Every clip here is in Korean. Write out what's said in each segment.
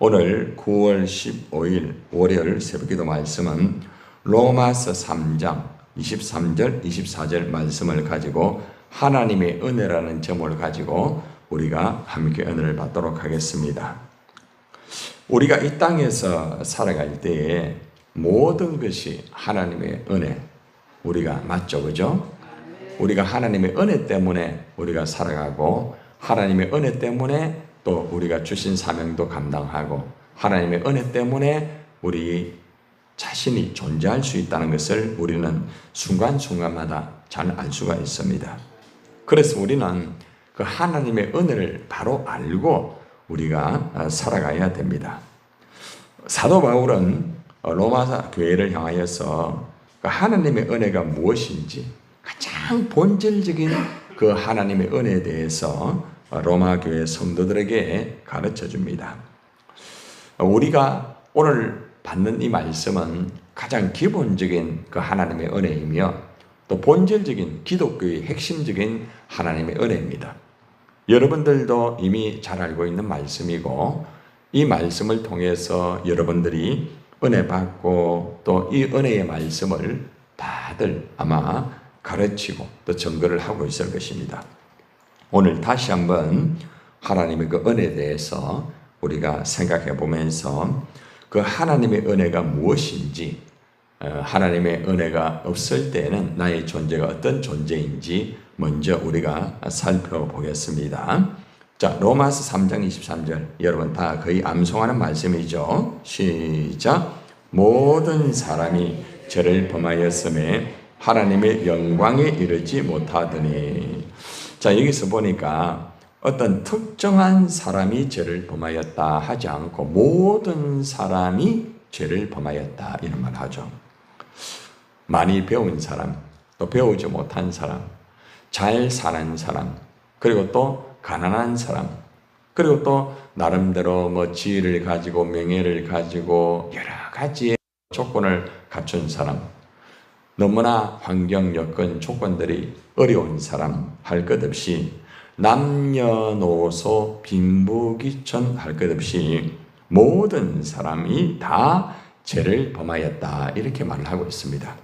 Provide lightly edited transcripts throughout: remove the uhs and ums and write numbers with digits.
오늘 9월 15일 월요일 새벽기도 말씀은 로마서 3장 23절 24절 말씀을 가지고 하나님의 은혜라는 제목을 가지고 우리가 함께 은혜를 받도록 하겠습니다. 우리가 이 땅에서 살아갈 때에 모든 것이 하나님의 은혜, 우리가 맞죠, 그죠? 우리가 하나님의 은혜 때문에 우리가 살아가고 하나님의 은혜 때문에 또 우리가 주신 사명도 감당하고 하나님의 은혜 때문에 우리 자신이 존재할 수 있다는 것을 우리는 순간순간마다 잘 알 수가 있습니다. 그래서 우리는 그 하나님의 은혜를 바로 알고 우리가 살아가야 됩니다. 사도 바울은 로마 교회를 향하여서 그 하나님의 은혜가 무엇인지 가장 본질적인 그 하나님의 은혜에 대해서 로마 교회 성도들에게 가르쳐 줍니다. 우리가 오늘 받는 이 말씀은 가장 기본적인 그 하나님의 은혜이며 또 본질적인 기독교의 핵심적인 하나님의 은혜입니다. 여러분들도 이미 잘 알고 있는 말씀이고 이 말씀을 통해서 여러분들이 은혜 받고 또 이 은혜의 말씀을 다들 아마 가르치고 또 증거를 하고 있을 것입니다. 오늘 다시 한번 하나님의 그 은혜에 대해서 우리가 생각해 보면서 그 하나님의 은혜가 무엇인지, 하나님의 은혜가 없을 때는 나의 존재가 어떤 존재인지 먼저 우리가 살펴보겠습니다. 자, 로마서 3장 23절 여러분 다 거의 암송하는 말씀이죠. 시작. 모든 사람이 죄를 범하였음에 하나님의 영광에 이르지 못하더니. 자, 여기서 보니까 어떤 특정한 사람이 죄를 범하였다 하지 않고 모든 사람이 죄를 범하였다 이런 말 하죠. 많이 배운 사람, 또 배우지 못한 사람, 잘 사는 사람, 그리고 또 가난한 사람, 그리고 또 나름대로 뭐 지위를 가지고 명예를 가지고 여러 가지의 조건을 갖춘 사람, 너무나 환경, 여건, 조건들이 어려운 사람 할 것 없이 남녀노소 빈부귀천 할 것 없이 모든 사람이 다 죄를 범하였다 이렇게 말을 하고 있습니다.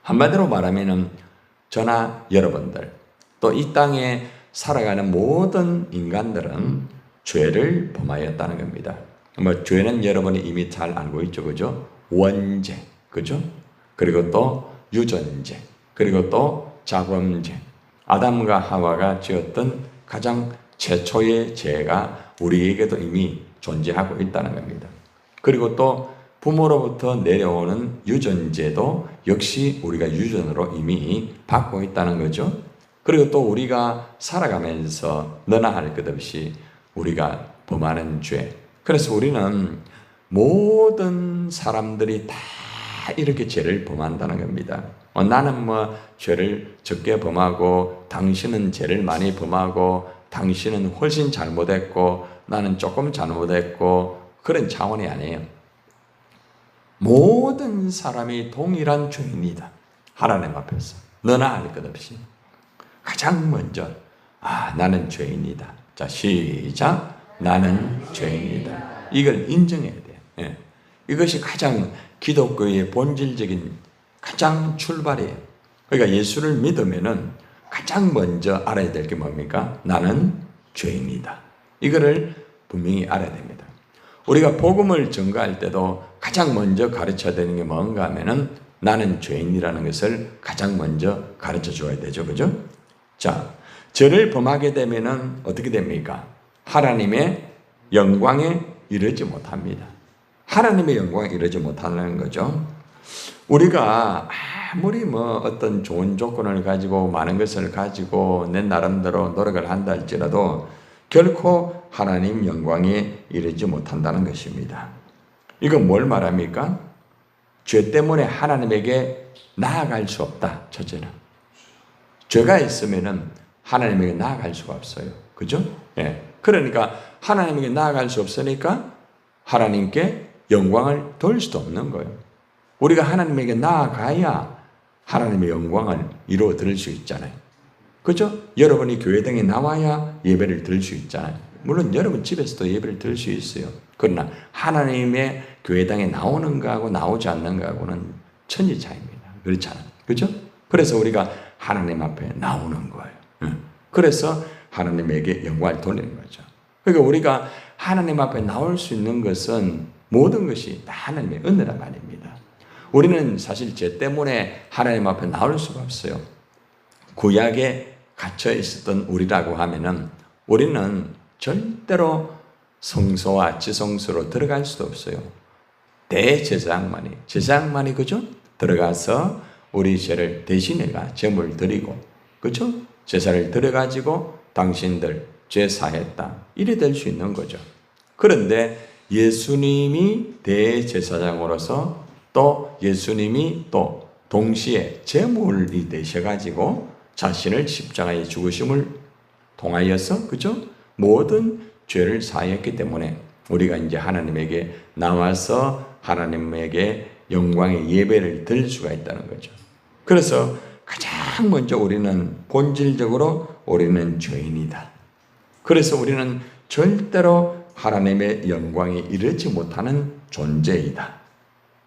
한마디로 말하면 저나 여러분들 또 이 땅에 살아가는 모든 인간들은 죄를 범하였다는 겁니다. 뭐 죄는 여러분이 이미 잘 알고 있죠, 그죠? 원죄, 그죠? 그리고 또 유전죄, 그리고 또 자범죄. 아담과 하와가 지었던 가장 최초의 죄가 우리에게도 이미 존재하고 있다는 겁니다. 그리고 또 부모로부터 내려오는 유전죄도 역시 우리가 유전으로 이미 받고 있다는 거죠. 그리고 또 우리가 살아가면서 너나 할 것 없이 우리가 범하는 죄. 그래서 우리는 모든 사람들이 다 이렇게 죄를 범한다는 겁니다. 나는 뭐 죄를 적게 범하고 당신은 죄를 많이 범하고 당신은 훨씬 잘못했고 나는 조금 잘못했고 그런 차원이 아니에요. 모든 사람이 동일한 죄인이다. 하나님 앞에서 너나 할 것 없이 가장 먼저 나는 죄인이다. 자, 시작. 나는 죄인이다. 이걸 인정해야 돼요. 예. 이것이 가장 기독교의 본질적인 가장 출발이에요. 그러니까 예수를 믿으면은 가장 먼저 알아야 될 게 뭡니까? 나는 죄인이다. 이거를 분명히 알아야 됩니다. 우리가 복음을 전가할 때도 가장 먼저 가르쳐야 되는 게 뭔가 하면은 나는 죄인이라는 것을 가장 먼저 가르쳐 줘야 되죠. 그죠? 자, 죄를 범하게 되면은 어떻게 됩니까? 하나님의 영광에 이르지 못합니다. 하나님의 영광에 이르지 못하는 거죠. 우리가 아무리 뭐 어떤 좋은 조건을 가지고 많은 것을 가지고 내 나름대로 노력을 한다 할지라도 결코 하나님 영광에 이르지 못한다는 것입니다. 이건 뭘 말합니까? 죄 때문에 하나님에게 나아갈 수 없다. 첫째는. 죄가 있으면은 하나님에게 나아갈 수가 없어요. 그죠? 예. 그러니까 하나님에게 나아갈 수 없으니까 하나님께 영광을 돌 수도 없는 거예요. 우리가 하나님에게 나아가야 하나님의 영광을 이루어 드릴 수 있잖아요. 그죠? 여러분이 교회 등에 나와야 예배를 드릴 수 있잖아요. 물론 여러분 집에서도 예배를 드릴 수 있어요. 그러나 하나님의 교회당에 나오는 거하고 나오지 않는 거하고는 천지 차이입니다. 그렇잖아요. 그렇죠? 그래서 우리가 하나님 앞에 나오는 거예요. 그래서 하나님에게 영광을 돌리는 거죠. 그러니까 우리가 하나님 앞에 나올 수 있는 것은 모든 것이 다 하나님의 은혜란 말입니다. 우리는 사실 죄 때문에 하나님 앞에 나올 수가 없어요. 구약에 갇혀 있었던 우리라고 하면은 우리는 절대로 성소와 지성소로 들어갈 수도 없어요. 제사장만이 그죠? 들어가서 우리 죄를 대신해가 제물을 드리고, 그죠? 제사를 드려가지고 당신들 죄 사했다 이래 될 수 있는 거죠. 그런데 예수님이 대제사장으로서 또 예수님이 또 동시에 제물이 되셔가지고 자신을 십자가에 죽으심을 통하여서 그죠? 모든 죄를 사했기 때문에 우리가 이제 하나님에게 나와서 하나님에게 영광의 예배를 드릴 수가 있다는 거죠. 그래서 가장 먼저 우리는 본질적으로 우리는 죄인이다. 그래서 우리는 절대로 하나님의 영광에 이르지 못하는 존재이다.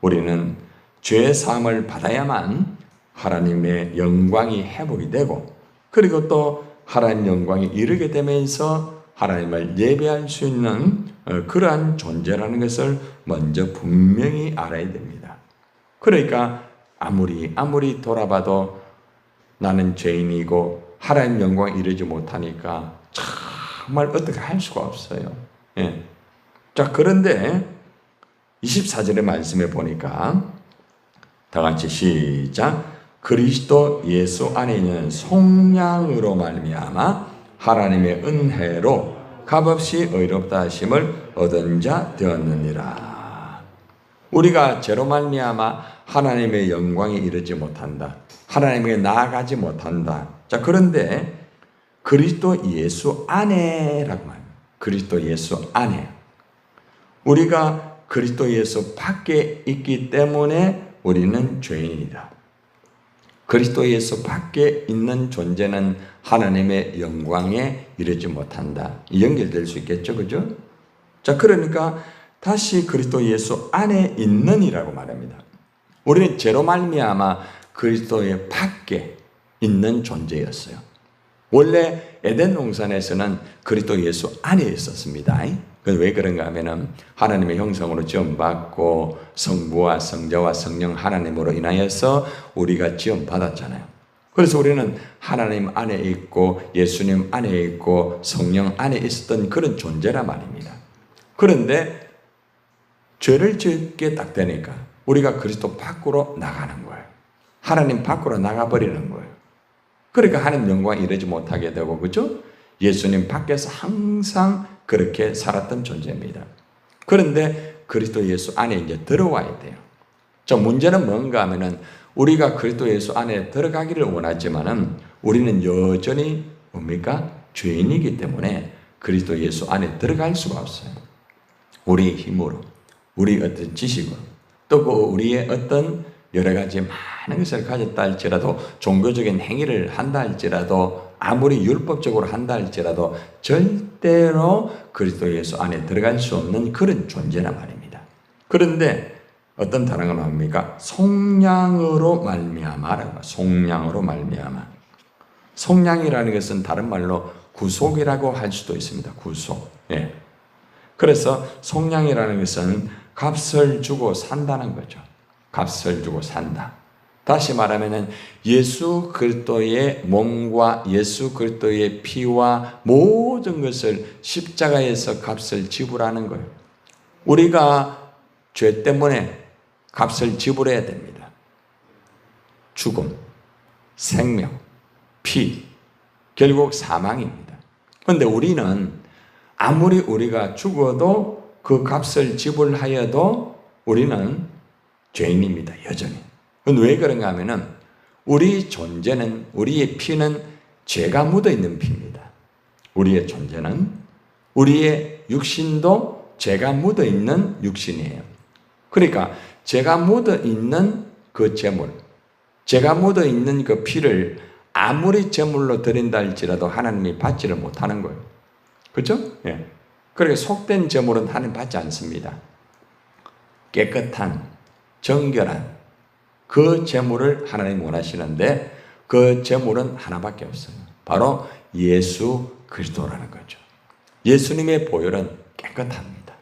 우리는 죄 사함을 받아야만 하나님의 영광이 회복이 되고, 그리고 또 하나님 영광에 이르게 되면서 하나님을 예배할 수 있는 그러한 존재라는 것을 먼저 분명히 알아야 됩니다. 그러니까 아무리 돌아봐도 나는 죄인이고 하나님 영광에 이르지 못하니까 정말 어떻게 할 수가 없어요. 예. 자, 그런데 24절의 말씀에 보니까 다 같이 시작. 그리스도 예수 안에 있는 속량으로 말미암아 하나님의 은혜로 값없이 의롭다 하심을 얻은 자 되었느니라. 우리가 죄로 말미암아 하나님의 영광에 이르지 못한다. 하나님에게 나아가지 못한다. 자, 그런데 그리스도 예수 안에라고 말합니다. 그리스도 예수 안에. 우리가 그리스도 예수 밖에 있기 때문에 우리는 죄인이다. 그리스도 예수 밖에 있는 존재는 하나님의 영광에 이르지 못한다. 연결될 수 있겠죠, 그죠? 자, 그러니까 다시 그리스도 예수 안에 있는이라고 말합니다. 우리는 죄로 말미암아 그리스도의 밖에 있는 존재였어요. 원래 에덴 동산에서는 그리스도 예수 안에 있었습니다. 왜 그런가 하면은 하나님의 형상으로 지음받고 성부와 성자와 성령 하나님으로 인하여서 우리가 지음받았잖아요. 그래서 우리는 하나님 안에 있고 예수님 안에 있고 성령 안에 있었던 그런 존재란 말입니다. 그런데 죄를 짓게 딱 되니까 우리가 그리스도 밖으로 나가는 거예요. 하나님 밖으로 나가버리는 거예요. 그러니까 하나님 영광에 이르지 못하게 되고, 그죠? 예수님 밖에서 항상 그렇게 살았던 존재입니다. 그런데 그리스도 예수 안에 이제 들어와야 돼요. 저 문제는 뭔가 하면은 우리가 그리스도 예수 안에 들어가기를 원하지만은 우리는 여전히 뭡니까? 죄인이기 때문에 그리스도 예수 안에 들어갈 수가 없어요. 우리의 힘으로, 우리의 어떤 지식으로, 또 그 우리의 어떤 여러 가지 많은 것을 가졌다 할지라도, 종교적인 행위를 한다 할지라도, 아무리 율법적으로 한다 할지라도 절대로 그리스도 예수 안에 들어갈 수 없는 그런 존재란 말입니다. 그런데 어떤 단어가 나옵니까? 속량으로 말미암아라고. 속량으로 말미암아. 속량이라는 것은 다른 말로 구속이라고 할 수도 있습니다. 구속. 예. 그래서 속량이라는 것은 값을 주고 산다는 거죠. 값을 주고 산다. 다시 말하면은 예수 그리스도의 몸과 예수 그리스도의 피와 모든 것을 십자가에서 값을 지불하는 거예요. 우리가 죄 때문에 값을 지불해야 됩니다. 죽음, 생명, 피, 결국 사망입니다. 그런데 우리는 아무리 우리가 죽어도 그 값을 지불하여도 우리는 죄인입니다. 여전히. 왜 그런가 하면은 우리 존재는, 우리의 피는 죄가 묻어있는 피입니다. 우리의 존재는, 우리의 육신도 죄가 묻어있는 육신이에요. 그러니까 죄가 묻어있는 그 제물, 죄가 묻어있는 그 피를 아무리 제물로 드린다 할지라도 하나님이 받지를 못하는 거예요. 그렇죠? 예. 그러니까 속된 제물은 하나님 받지 않습니다. 깨끗한, 정결한 그 제물을 하나님 원하시는데 그 제물은 하나밖에 없어요. 바로 예수 그리스도라는 거죠. 예수님의 보혈은 깨끗합니다.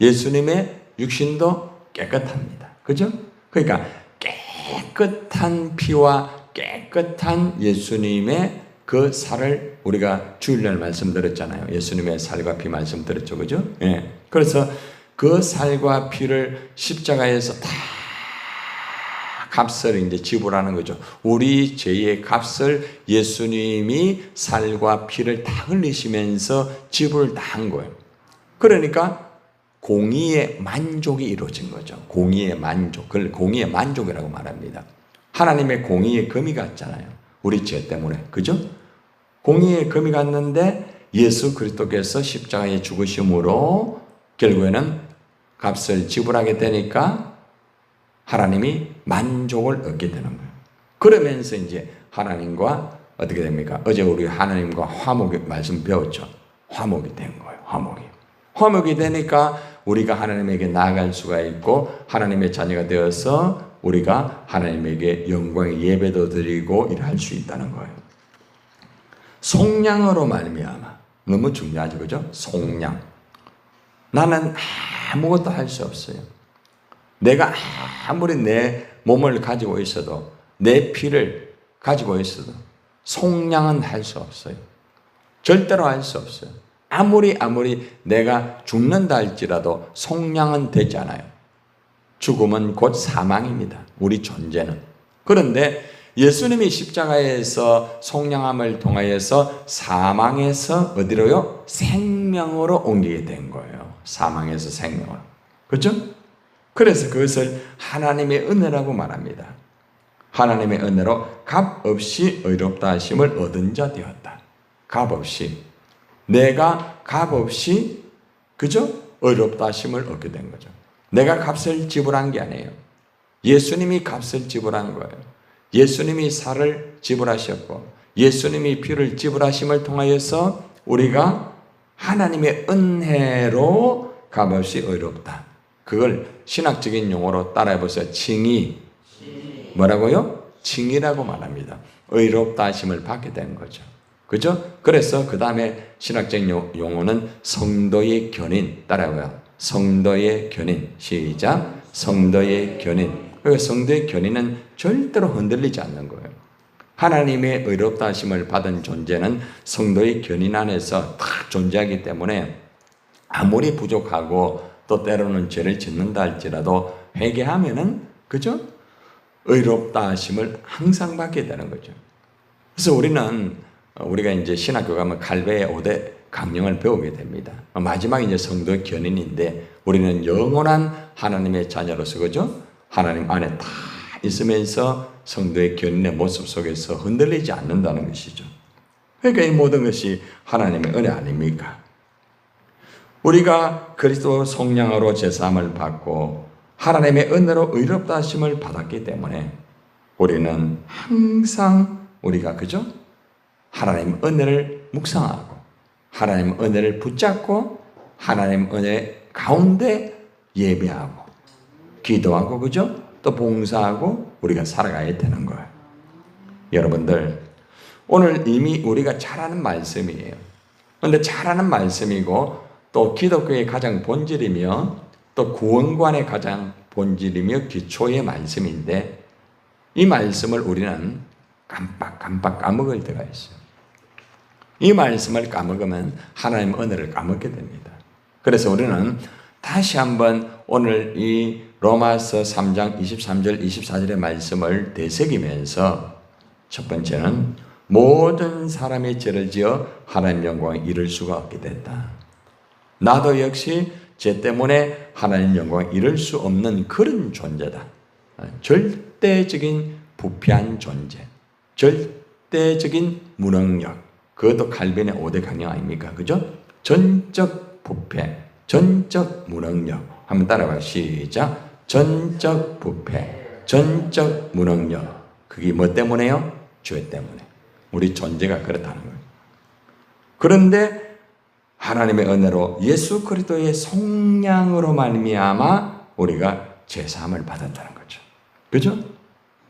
예수님의 육신도 깨끗합니다. 그죠? 그러니까 깨끗한 피와 깨끗한 예수님의 그 살을 우리가 주일날 말씀드렸잖아요. 예수님의 살과 피 말씀드렸죠. 그죠? 예. 그래서 그 살과 피를 십자가에서 다 값을 이제 지불하는 거죠. 우리 죄의 값을 예수님이 살과 피를 다 흘리시면서 지불을 다 한 거예요. 그러니까 공의의 만족이 이루어진 거죠. 공의의 만족. 그걸 공의의 만족이라고 말합니다. 하나님의 공의의 금이 갔잖아요. 우리 죄 때문에. 그죠? 공의의 금이 갔는데 예수 그리스도께서 십자가에 죽으심으로 결국에는 값을 지불하게 되니까 하나님이 만족을 얻게 되는 거예요. 그러면서 이제 하나님과 어떻게 됩니까? 어제 우리 하나님과 화목의 말씀 배웠죠. 화목이 된 거예요. 화목이 되니까 우리가 하나님에게 나아갈 수가 있고 하나님의 자녀가 되어서 우리가 하나님에게 영광의 예배도 드리고 일할 수 있다는 거예요. 속량으로 말미암아. 너무 중요하죠. 그죠? 속량. 나는 아무것도 할 수 없어요. 내가 아무리 내 몸을 가지고 있어도 내 피를 가지고 있어도 속량은 할 수 없어요. 절대로 할 수 없어요. 아무리 내가 죽는다 할지라도 속량은 되지 않아요. 죽음은 곧 사망입니다. 우리 존재는. 그런데 예수님이 십자가에서 속량함을 통하여서 사망에서 어디로요? 생명으로 옮기게 된 거예요. 사망에서 생명으로. 그렇죠? 그래서 그것을 하나님의 은혜라고 말합니다. 하나님의 은혜로 값없이 의롭다 하심을 얻은 자 되었다. 값없이. 내가 값없이 그죠? 의롭다 하심을 얻게 된 거죠. 내가 값을 지불한 게 아니에요. 예수님이 값을 지불한 거예요. 예수님이 살을 지불하셨고 예수님이 피를 지불하심을 통하여서 우리가 하나님의 은혜로 값없이 의롭다. 그걸 신학적인 용어로 따라해보세요. 칭의. 뭐라고요? 칭의라고 말합니다. 의롭다 하심을 받게 된 거죠. 그죠? 그래서 그 다음에 신학적인 용어는 성도의 견인. 따라해봐요. 성도의 견인. 시작. 성도의 견인. 그러니까 성도의 견인은 절대로 흔들리지 않는 거예요. 하나님의 의롭다 하심을 받은 존재는 성도의 견인 안에서 딱 존재하기 때문에 아무리 부족하고 또 때로는 죄를 짓는다 할지라도 회개하면은 그죠? 의롭다 하심을 항상 받게 되는 거죠. 그래서 우리가 이제 신학교 가면 갈배의 5대 강령을 배우게 됩니다. 마지막 이제 성도의 견인인데 우리는 영원한 하나님의 자녀로서 그죠? 하나님 안에 다 있으면서 성도의 견인의 모습 속에서 흔들리지 않는다는 것이죠. 그러니까 이 모든 것이 하나님의 은혜 아닙니까? 우리가 그리스도 속량으로 제사함을 받고 하나님의 은혜로 의롭다 하심을 받았기 때문에 우리는 항상 우리가 그죠? 하나님 은혜를 묵상하고 하나님 은혜를 붙잡고 하나님 은혜 가운데 예배하고 기도하고 그죠? 또 봉사하고 우리가 살아가야 되는 거예요. 여러분들 오늘 이미 우리가 잘 아는 말씀이에요. 그런데 잘 아는 말씀이고 또 기독교의 가장 본질이며 또 구원관의 가장 본질이며 기초의 말씀인데 이 말씀을 우리는 깜빡 까먹을 때가 있어요. 이 말씀을 까먹으면 하나님의 은혜를 까먹게 됩니다. 그래서 우리는 다시 한번 오늘 이 로마서 3장 23절 24절의 말씀을 되새기면서 첫 번째는 모든 사람이 죄를 지어 하나님 영광에 이를 수가 없게 됐다. 나도 역시 죄 때문에 하나님 영광에 이를 수 없는 그런 존재다. 절대적인 부패한 존재, 절대적인 무능력, 그것도 칼빈의 5대 강령 아닙니까? 그죠? 전적 부패, 전적 무능력. 한번 따라봐요. 시작. 전적 부패, 전적 무능력. 그게 뭐 때문에요? 죄 때문에. 우리 존재가 그렇다는 거예요. 그런데 하나님의 은혜로 예수 그리스도의 속량으로 말미암아 우리가 죄사함을 받았다는 거죠. 그죠?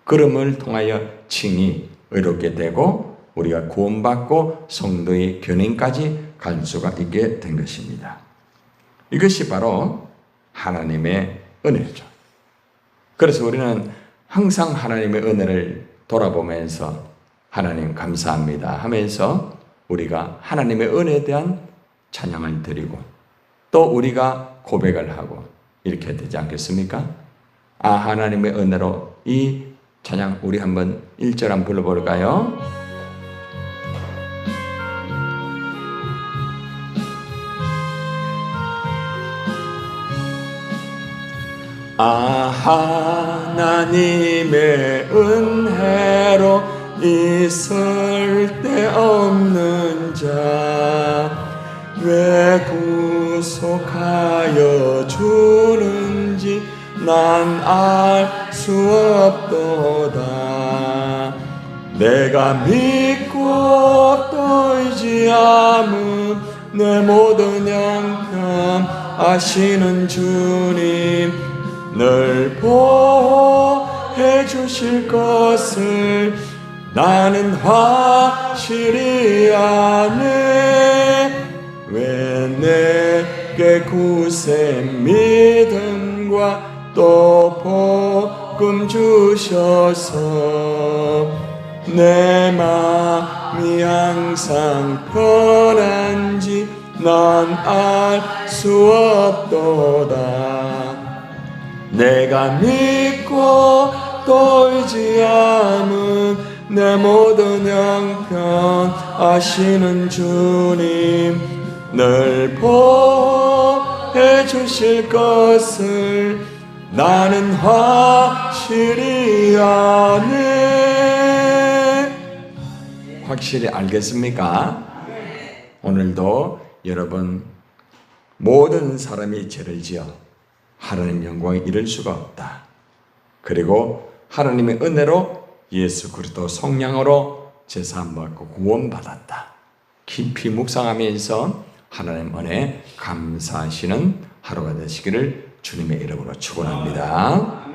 그름을 통하여 칭이 의롭게 되고 우리가 구원받고 성도의 견인까지 갈 수가 있게 된 것입니다. 이것이 바로 하나님의 은혜죠. 그래서 우리는 항상 하나님의 은혜를 돌아보면서 하나님 감사합니다 하면서 우리가 하나님의 은혜에 대한 찬양을 드리고 또 우리가 고백을 하고 이렇게 되지 않겠습니까? 하나님의 은혜로 이 찬양 우리 한번 1절 한번 불러볼까요? 하나님의 은혜로 있을 데 없는 자 왜 구속하여 주는지 난 알 수 없도다. 내가 믿고 또 의지함은 내 모든 형편 아시는 주님 늘 보호해 주실 것을 나는 확실히 아네. 왜 내게 구세 믿음과 또 복음 주셔서 내 마음이 항상 편한지 난 알 수 없도다. 내가 믿고 또 의지함은 내 모든 형편 아시는 주님 늘 보호해 주실 것을 나는 확실히 아네. 확실히 알겠습니까? 오늘도 여러분 모든 사람이 죄를 지어 하나님 영광에 이를 수가 없다. 그리고 하나님의 은혜로 예수 그리스도 속량으로 제사함 받고 구원받았다. 깊이 묵상하면서 하나님 은혜 감사하시는 하루가 되시기를 주님의 이름으로 축원합니다.